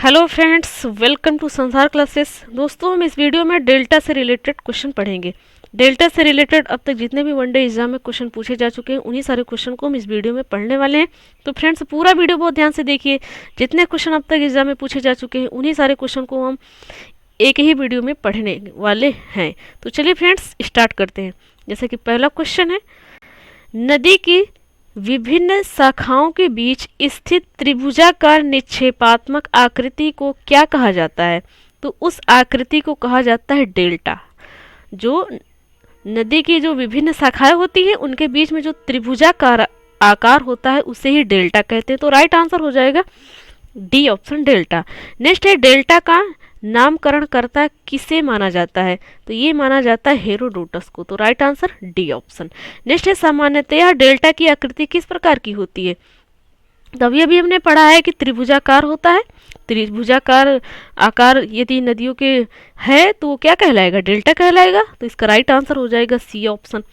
Hello friends, welcome to संसार classes. दोस्तों, हम इस वीडियो में डेल्टा से रिलेटेड क्वेश्चन पढ़ेंगे। डेल्टा से रिलेटेड अब तक जितने भी वनडे एग्जाम में क्वेश्चन पूछे जा चुके हैं उन्हीं सारे क्वेश्चन को हम इस वीडियो में पढ़ने वाले हैं। तो फ्रेंड्स, पूरा वीडियो बहुत ध्यान से देखिए। जितने क्वेश्चन अब तक एग्जाम में पूछे जा चुके हैं उन्हीं सारे क्वेश्चन को हम एक ही वीडियो में पढ़ने वाले हैं। तो चलिए फ्रेंड्स, स्टार्ट करते हैं। जैसे कि पहला क्वेश्चन है, नदी की विभिन्न शाखाओं के बीच स्थित त्रिभुजाकार निक्षेपात्मक आकृति को क्या कहा जाता है? तो उस आकृति को कहा जाता है डेल्टा। जो नदी की जो विभिन्न शाखाएं होती हैं उनके बीच में जो त्रिभुजाकार आकार होता है उसे ही डेल्टा कहते हैं। तो राइट आंसर हो जाएगा डी ऑप्शन, डेल्टा। नेक्स्ट है, डेल्टा का नामकरण करता किसे माना जाता है? तो ये माना जाता है हेरोडोटस को। तो right answer D option. Next है, सामान्यतया डेल्टा की आकृति किस प्रकार की होती है? तभी अभी हमने पढ़ा है कि त्रिभुजाकार होता है। त्रिभुजाकार आकार यदि नदियों के है तो वो क्या कहलाएगा? डेल्टा कहलाएगा। तो इसका राइट आंसर हो जाएगा सी ऑप्शन।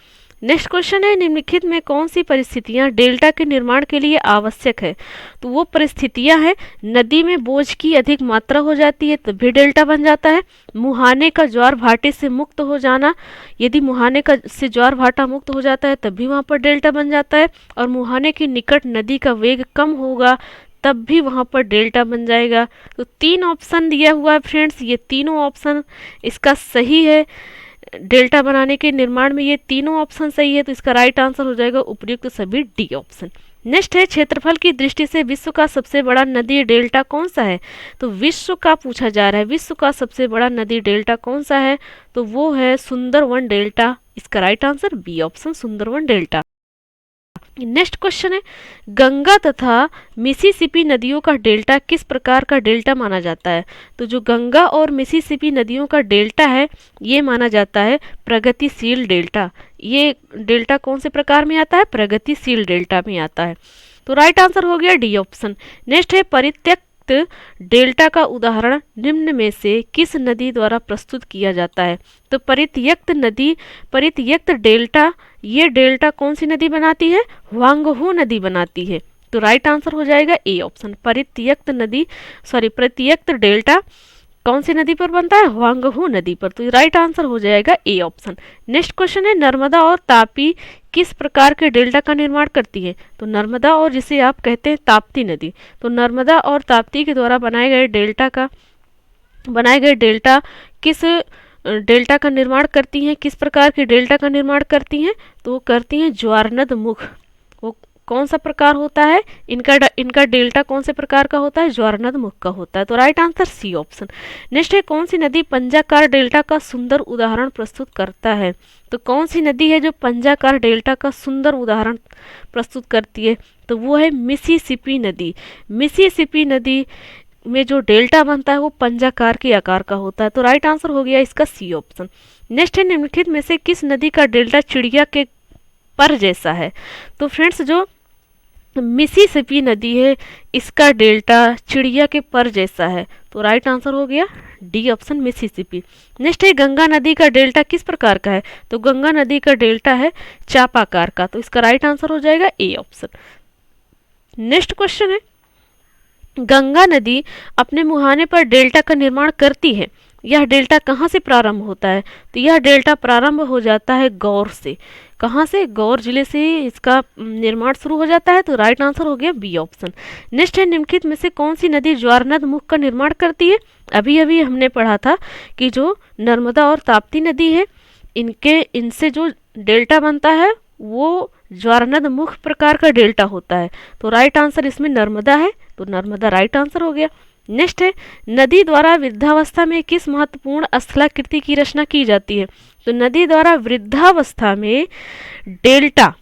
नेक्स्ट क्वेश्चन है, निम्नलिखित में कौन सी परिस्थितियां डेल्टा के निर्माण के लिए आवश्यक है? तो वो परिस्थितियां हैं, नदी में बोझ की अधिक मात्रा हो जाती है तब भी डेल्टा बन जाता है। मुहाने का ज्वार भाटे से मुक्त हो जाना, यदि मुहाने का से ज्वार भाटा मुक्त हो जाता है तब भी वहाँ पर डेल्टा बन जाता है। और मुहाने के निकट नदी का वेग कम होगा तब भी वहाँ पर डेल्टा बन जाएगा। तो तीन ऑप्शन दिया हुआ है फ्रेंड्स, ये तीनों ऑप्शन इसका सही है। डेल्टा बनाने के निर्माण में ये तीनों ऑप्शन सही है। तो इसका राइट आंसर हो जाएगा उपयुक्त सभी डी ऑप्शन। नेक्स्ट है, क्षेत्रफल की दृष्टि से विश्व का सबसे बड़ा नदी डेल्टा कौन सा है? तो विश्व का पूछा जा रहा है, विश्व का सबसे बड़ा नदी डेल्टा कौन सा है? तो वो है सुंदरवन डेल्टा। इसका right answer B option, Sundarban delta. Next question है, गंगा तथा मिसिसिपी नदियों का डेल्टा किस प्रकार का डेल्टा माना जाता है? तो जो गंगा और मिसिसिपी नदियों का डेल्टा है ये माना जाता है प्रगतिशील डेल्टा। ये डेल्टा कौन से प्रकार में आता है? प्रगतिशील डेल्टा में आता है। तो राइट आंसर हो गया डी ऑप्शन। नेक्स्ट है, परित्यक्त डेल्टा का उदाहरण निम्न में से किस नदी द्वारा प्रस्तुत किया जाता है? तो परित्यक्त डेल्टा, ये डेल्टा कौन सी नदी बनाती है? वांगहू नदी बनाती है। तो राइट आंसर हो जाएगा ए ऑप्शन, परित्यक्त डेल्टा कौन सी नदी पर बनता है? वांगहू नदी पर। तो राइट आंसर हो जाएगा ए ऑप्शन। नेक्स्ट क्वेश्चन है, नर्मदा और तापी किस प्रकार के डेल्टा का निर्माण करती है? तो नर्मदा और जिसे आप कहते हैं ताप्ती नदी, तो नर्मदा और ताप्ती के द्वारा बनाए गए डेल्टा किस डेल्टा का निर्माण करती हैं? किस प्रकार के डेल्टा का निर्माण करती हैं? तो वो करती हैं ज्वारनद मुख। वो कौन सा प्रकार होता है इनका डेल्टा कौन से प्रकार का होता है? ज्वारनद मुख का होता है। तो right answer C option. Next है, कौन सी नदी पंजाकार डेल्टा का सुंदर उदाहरण प्रस्तुत करता है? तो कौन सी नदी है जो पंजाकार डेल्टा का सुंदर उदाहरण प्रस्तुत करती है? तो वो है मिसिसिपी नदी। मिसिसिपी नदी में जो डेल्टा बनता है वो पंजाकार के आकार का होता है। तो राइट आंसर हो गया इसका सी ऑप्शन। नेक्स्ट है, निम्नलिखित में से किस नदी का डेल्टा चिड़िया के पर जैसा है? तो फ्रेंड्स, जो मिसिसिपी नदी है इसका डेल्टा चिड़िया के पर जैसा है। तो राइट आंसर हो गया डी ऑप्शन, मिसिसिपी। नेक्स्ट है, गंगा नदी का डेल्टा किस प्रकार का है? तो गंगा नदी का डेल्टा है चापाकार का। तो इसका राइट आंसर हो जाएगा ए ऑप्शन। नेक्स्ट क्वेश्चन है, गंगा नदी अपने मुहाने पर डेल्टा का निर्माण करती है, यह डेल्टा कहाँ से प्रारंभ होता है? तो यह डेल्टा प्रारंभ हो जाता है गौर से। कहाँ से? गौर जिले से इसका निर्माण शुरू हो जाता है। तो राइट आंसर हो गया बी ऑप्शन। नेक्स्ट है, निम्नलिखित में से कौन सी नदी ज्वारनद मुख का निर्माण करती है? अभी अभी हमने पढ़ा था कि जो नर्मदा और ताप्ती नदी है इनसे जो डेल्टा बनता है वो ज्वारनद मुख प्रकार का डेल्टा होता है। तो राइट आंसर इसमें नर्मदा है। तो नर्मदा राइट आंसर हो गया। नेक्स्ट है, नदी द्वारा वृद्धावस्था में किस महत्वपूर्ण स्थलाकृति की रचना की जाती है? तो नदी द्वारा वृद्धावस्था में डेल्टा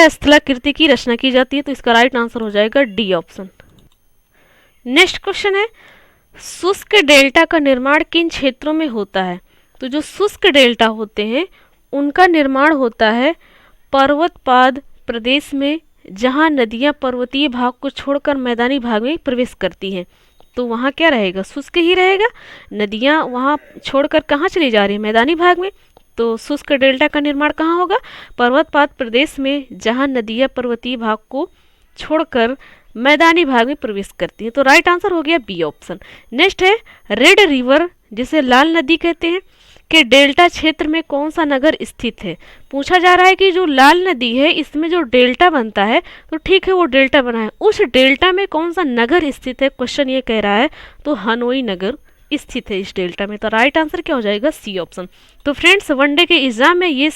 स्थलाकृति की रचना की जाती है। तो इसका राइट आंसर हो जाएगा डी ऑप्शन। नेक्स्ट क्वेश्चन है, शुष्क डेल्टा का निर्माण किन क्षेत्रों में होता है? तो जो शुष्क डेल्टा होते हैं उनका निर्माण होता है पर्वतपाद प्रदेश में, जहाँ नदियाँ पर्वतीय भाग को छोड़कर मैदानी भाग में प्रवेश करती हैं। तो वहाँ क्या रहेगा? शुष्क ही रहेगा। नदियाँ वहाँ छोड़कर कहाँ चली जा रही है? मैदानी भाग में। तो शुष्क डेल्टा का निर्माण कहाँ होगा? पर्वतपात प्रदेश में, जहाँ नदियाँ पर्वतीय भाग को छोड़कर मैदानी भाग में प्रवेश करती हैं। तो राइट आंसर हो गया बी ऑप्शन। नेक्स्ट है रेड रिवर, जिसे लाल नदी कहते हैं, के डेल्टा क्षेत्र में कौन सा नगर स्थित है। पूछा जा रहा है कि जो लाल नदी है इसमें जो डेल्टा बनता है, तो ठीक है वो डेल्टा बना है, उस डेल्टा में कौन सा नगर स्थित है, क्वेश्चन ये कह रहा है। तो हनोई नगर स्थित है इस डेल्टा में। तो राइट आंसर क्या हो जाएगा, सी ऑप्शन। तो फ्रेंड्स वनडे के एग्जाम में ये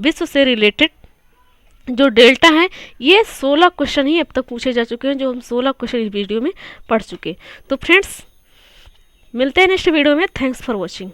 विश्व से रिलेटेड जो डेल्टा है ये 16 क्वेश्चन ही अब तक पूछे जा चुके हैं, जो हम 16 क्वेश्चन इस वीडियो में पढ़ चुके। तो फ्रेंड्स मिलते हैं नेक्स्ट वीडियो में। Thanks for watching.